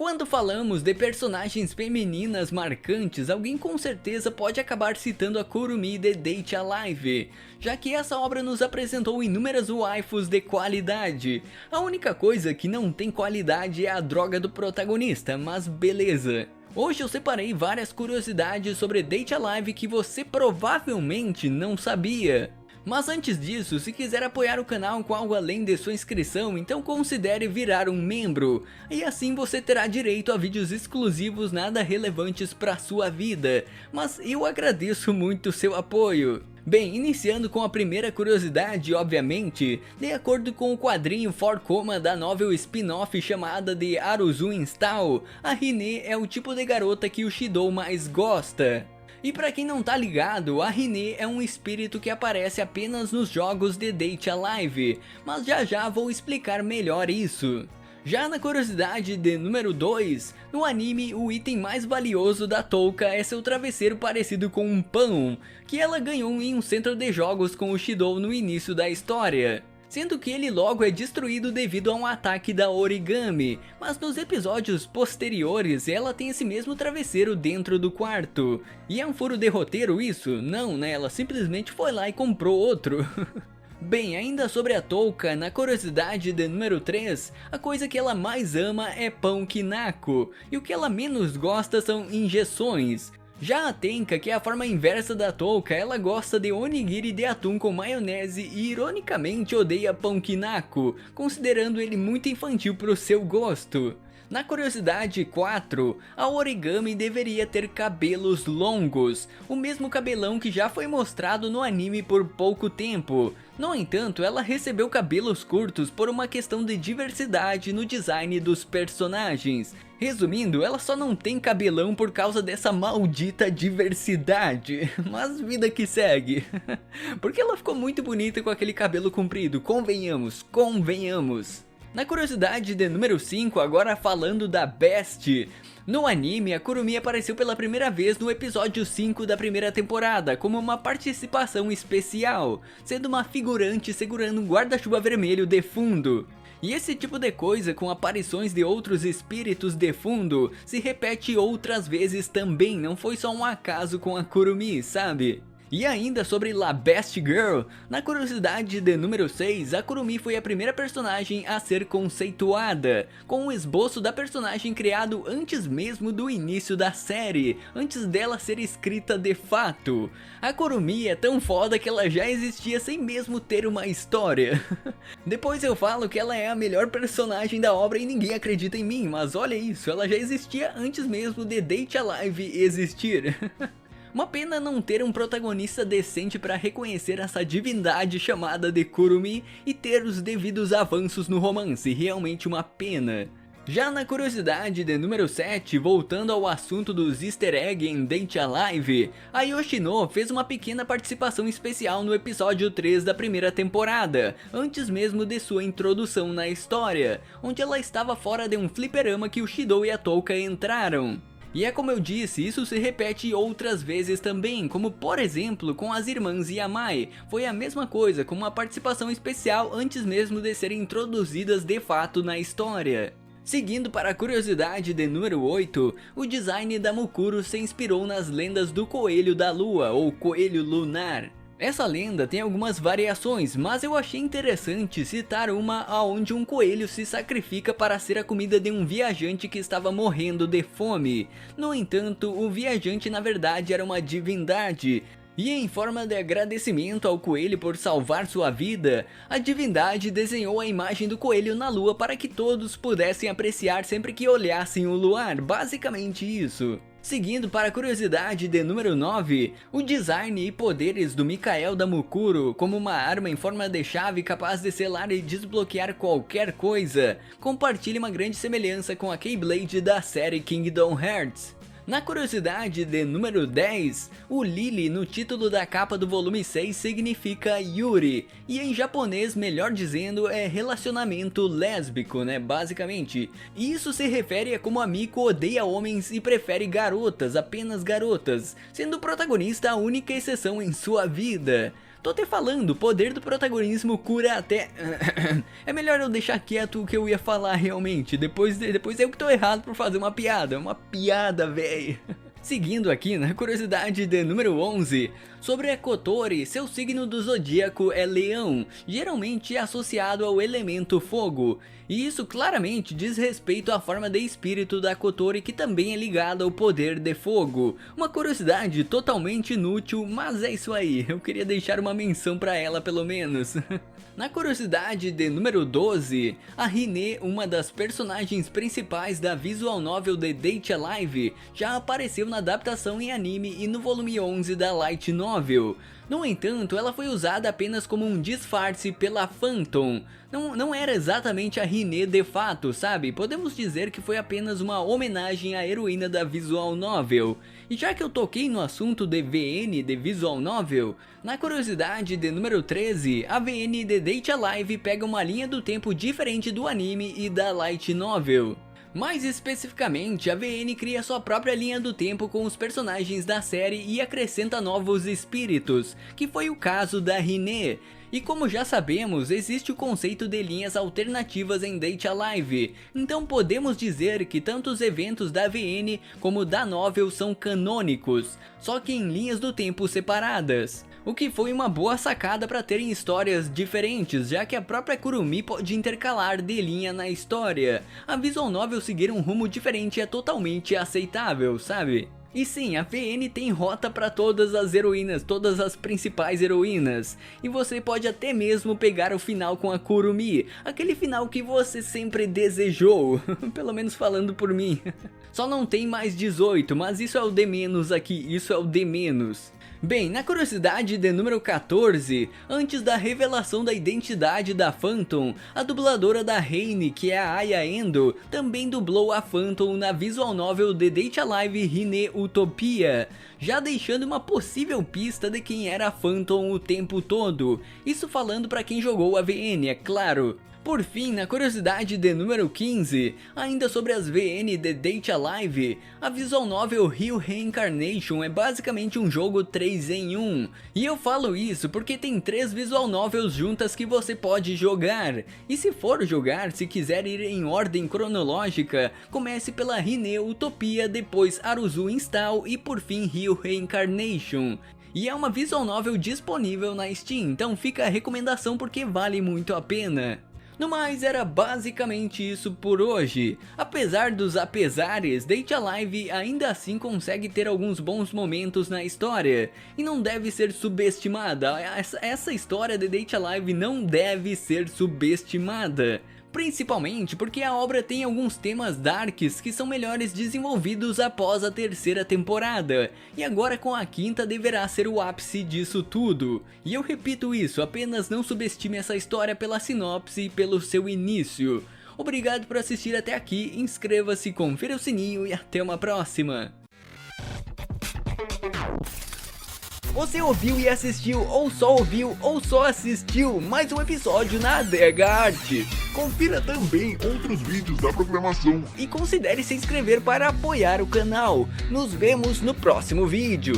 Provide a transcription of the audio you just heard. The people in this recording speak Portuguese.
Quando falamos de personagens femininas marcantes, alguém com certeza pode acabar citando a Kurumi de Date A Live, já que essa obra nos apresentou inúmeras waifus de qualidade. A única coisa que não tem qualidade é a droga do protagonista, mas beleza. Hoje eu separei várias curiosidades sobre Date A Live que você provavelmente não sabia. Mas antes disso, se quiser apoiar o canal com algo além de sua inscrição, então considere virar um membro, e assim você terá direito a vídeos exclusivos nada relevantes para sua vida, mas eu agradeço muito seu apoio. Bem, iniciando com a primeira curiosidade, obviamente, de acordo com o quadrinho 4-Koma da novel spin-off chamada de Aruzu Install, a Hine é o tipo de garota que o Shidou mais gosta. E pra quem não tá ligado, a Hine é um espírito que aparece apenas nos jogos de Date A Live, mas já vou explicar melhor isso. Já na curiosidade de número 2, no anime o item mais valioso da Touka é seu travesseiro parecido com um pão, que ela ganhou em um centro de jogos com o Shidou no início da história. Sendo que ele logo é destruído devido a um ataque da Origami, mas nos episódios posteriores ela tem esse mesmo travesseiro dentro do quarto. E é um furo de roteiro isso? Não, né? Ela simplesmente foi lá e comprou outro. Bem, ainda sobre a Touka, na curiosidade de número 3, a coisa que ela mais ama é pão Kinako, e o que ela menos gosta são injeções. Já a Tenka, que é a forma inversa da Touka, ela gosta de onigiri de atum com maionese e ironicamente odeia pão Kinako, considerando ele muito infantil pro seu gosto. Na curiosidade 4, a Origami deveria ter cabelos longos, o mesmo cabelão que já foi mostrado no anime por pouco tempo. No entanto, ela recebeu cabelos curtos por uma questão de diversidade no design dos personagens. Resumindo, ela só não tem cabelão por causa dessa maldita diversidade, mas vida que segue. Porque ela ficou muito bonita com aquele cabelo comprido, convenhamos. Na curiosidade de número 5, agora falando da Best. No anime, a Kurumi apareceu pela primeira vez no episódio 5 da primeira temporada, como uma participação especial, sendo uma figurante segurando um guarda-chuva vermelho de fundo. E esse tipo de coisa com aparições de outros espíritos de fundo se repete outras vezes também, não foi só um acaso com a Kurumi, sabe? E ainda sobre La Best Girl, na curiosidade de número 6, a Kurumi foi a primeira personagem a ser conceituada, com um esboço da personagem criado antes mesmo do início da série, antes dela ser escrita de fato. A Kurumi é tão foda que ela já existia sem mesmo ter uma história. Depois eu falo que ela é a melhor personagem da obra e ninguém acredita em mim, mas olha isso, ela já existia antes mesmo de Date A Live existir. Uma pena não ter um protagonista decente para reconhecer essa divindade chamada de Kurumi e ter os devidos avanços no romance, realmente uma pena. Já na curiosidade de número 7, voltando ao assunto dos easter egg em Date A Live, a Yoshino fez uma pequena participação especial no episódio 3 da primeira temporada, antes mesmo de sua introdução na história, onde ela estava fora de um fliperama que o Shidou e a Touka entraram. E é como eu disse, isso se repete outras vezes também, como por exemplo com as irmãs Yamai, foi a mesma coisa, com uma participação especial antes mesmo de serem introduzidas de fato na história. Seguindo para a curiosidade de número 8, o design da Mukuro se inspirou nas lendas do Coelho da Lua, ou Coelho Lunar. Essa lenda tem algumas variações, mas eu achei interessante citar uma onde um coelho se sacrifica para ser a comida de um viajante que estava morrendo de fome. No entanto, o viajante na verdade era uma divindade. E em forma de agradecimento ao coelho por salvar sua vida, a divindade desenhou a imagem do coelho na lua para que todos pudessem apreciar sempre que olhassem o luar, basicamente isso. Seguindo para a curiosidade de número 9, o design e poderes do Mikael da Mukuro, como uma arma em forma de chave capaz de selar e desbloquear qualquer coisa, compartilha uma grande semelhança com a Keyblade da série Kingdom Hearts. Na curiosidade de número 10, o Lily no título da capa do volume 6 significa Yuri, e em japonês, melhor dizendo, é relacionamento lésbico, né, basicamente. E isso se refere a como a Miko odeia homens e prefere garotas, apenas garotas, sendo o protagonista a única exceção em sua vida. Tô até falando, o poder do protagonismo cura até... É melhor eu deixar quieto o que eu ia falar realmente, depois eu que tô errado por fazer uma piada, véi. Seguindo aqui na curiosidade de número 11, sobre a Kotori, seu signo do zodíaco é Leão, geralmente associado ao elemento fogo, e isso claramente diz respeito à forma de espírito da Kotori, que também é ligada ao poder de fogo. Uma curiosidade totalmente inútil, mas é isso aí, eu queria deixar uma menção pra ela pelo menos. Na curiosidade de número 12, a Hine, uma das personagens principais da visual novel The Date A Live, já apareceu na adaptação em anime e no volume 11 da Light Novel. No entanto, ela foi usada apenas como um disfarce pela Phantom. Não era exatamente a Hine de fato, sabe? Podemos dizer que foi apenas uma homenagem à heroína da visual novel. E já que eu toquei no assunto de VN de visual novel, na curiosidade de número 13, a VN de Date A Live pega uma linha do tempo diferente do anime e da Light Novel. Mais especificamente, a VN cria sua própria linha do tempo com os personagens da série e acrescenta novos espíritos, que foi o caso da Hine. E como já sabemos, existe o conceito de linhas alternativas em Date A Live, então podemos dizer que tanto os eventos da VN como da novel são canônicos, só que em linhas do tempo separadas. O que foi uma boa sacada para terem histórias diferentes, já que a própria Kurumi pode intercalar de linha na história. A visual novel seguir um rumo diferente é totalmente aceitável, sabe? E sim, a VN tem rota para todas as heroínas, todas as principais heroínas. E você pode até mesmo pegar o final com a Kurumi, aquele final que você sempre desejou, pelo menos falando por mim. Só não tem mais 18, mas isso é o de menos aqui, isso é o de menos. Bem, na curiosidade de número 14, antes da revelação da identidade da Phantom, a dubladora da Reine, que é a Aya Endo, também dublou a Phantom na visual novel The Date A Live Hine Utopia, já deixando uma possível pista de quem era a Phantom o tempo todo, isso falando pra quem jogou a VN, é claro. Por fim, na curiosidade de número 15, ainda sobre as VN de Date A Live, a visual novel Rio Reincarnation é basicamente um jogo 3 em 1. E eu falo isso porque tem 3 visual novels juntas que você pode jogar. E se for jogar, se quiser ir em ordem cronológica, comece pela Hine Utopia, depois Aruzu Install e por fim Rio Reincarnation. E é uma visual novel disponível na Steam, então fica a recomendação porque vale muito a pena. No mais, era basicamente isso por hoje. Apesar dos apesares, Date A Live ainda assim consegue ter alguns bons momentos na história, e não deve ser subestimada. Essa história de Date A Live não deve ser subestimada. Principalmente porque a obra tem alguns temas darks que são melhores desenvolvidos após a terceira temporada, e agora com a quinta deverá ser o ápice disso tudo. E eu repito isso, apenas não subestime essa história pela sinopse e pelo seu início. Obrigado por assistir até aqui, inscreva-se, confira o sininho e até uma próxima! Você ouviu e assistiu, ou só ouviu, ou só assistiu mais um episódio na Adega Arte. Confira também outros vídeos da programação E considere se inscrever para apoiar o canal. Nos vemos no próximo vídeo.